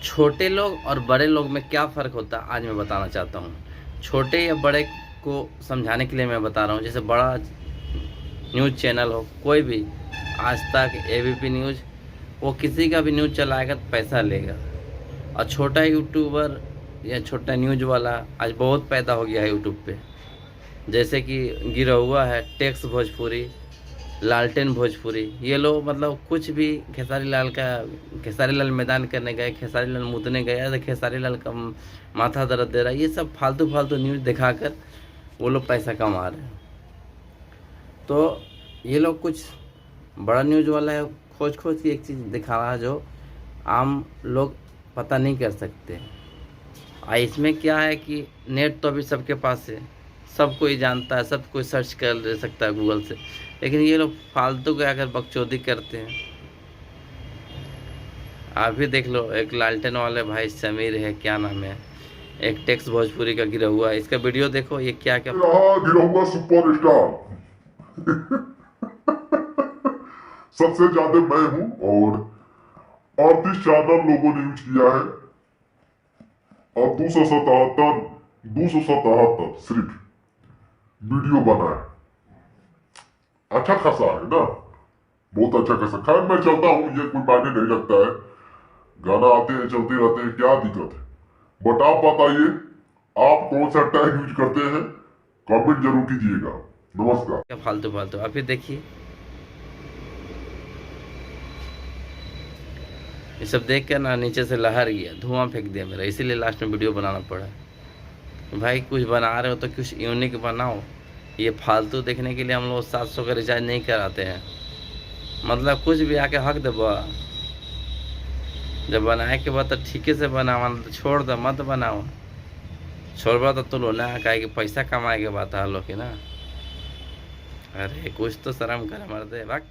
छोटे लोग और बड़े लोग में क्या फ़र्क होता है आज मैं बताना चाहता हूँ। छोटे या बड़े को समझाने के लिए मैं बता रहा हूँ। जैसे बड़ा न्यूज़ चैनल हो, कोई भी, आज तक, एबीपी न्यूज़, वो किसी का भी न्यूज़ चलाएगा तो पैसा लेगा। और छोटा यूट्यूबर या छोटा न्यूज़ वाला आज बहुत पैदा हो गया है यूट्यूब पे। जैसे कि गिरा हुआ है टेक्स भोजपुरी, लालटेन भोजपुरी, ये लोग मतलब कुछ भी खेसारी लाल मैदान करने गए, खेसारी लाल मुतने गए, या खेसारी लाल का माथा दर्द दे रहा है, ये सब फालतू फालतू न्यूज़ दिखाकर वो लोग पैसा कमा रहे हैं। तो ये लोग कुछ बड़ा न्यूज़ वाला है, खोज खोज की एक चीज़ दिखा रहा है जो आम लोग पता नहीं कर सकते। और इसमें क्या है कि नेट तो अभी सबके पास है, सब कोई जानता है, सब कोई सर्च कर ले सकता है गूगल से, लेकिन ये लोग फालतू के आकर बकचोदी करते हैं। आप भी देख लो, एक लालटेन वाले भाई समीर है, क्या नाम है, एक टेक्स भोजपुरी का गिरा हुआ है, इसका वीडियो देखो, ये क्या क्या गिरा हुआ सुपरस्टार सबसे ज्यादा मैं हूं और 38 चैनल लोगों ने यूज किया है और 277 सिर्फ वीडियो बना है। अच्छा खासा है ना, बहुत अच्छा खासा। खैर मैं चलता हूँ, ये कोई मायने नहीं रखता है, गाना आते हैं चलते रहते हैं, क्या दिक्कत है। बट आप बताइए, आप कौन सा टैग यूज करते हैं, कमेंट जरूर कीजिएगा। नमस्कार। क्या फालतू फालतू आप ही देखिए, ये सब देख कर ना नीचे से लहर गया, धुआं फेंक दिया मेरा, इसीलिए लास्ट में वीडियो बनाना पड़ा। भाई कुछ बना रहे हो तो कुछ यूनिक बनाओ। ये फालतू देखने के लिए हम लोग 700 का रिचार्ज नहीं कराते हैं। मतलब कुछ भी आके हक देबा, जब बनाए के बाद तो ठीके से बनावा, तो छोड़ दो, मत बनाओ। छोड़बा तो लो ना, काहे कि पैसा कमाए के बात है लोग की ना। अरे कुछ तो शर्म कर मर्दे, वक्त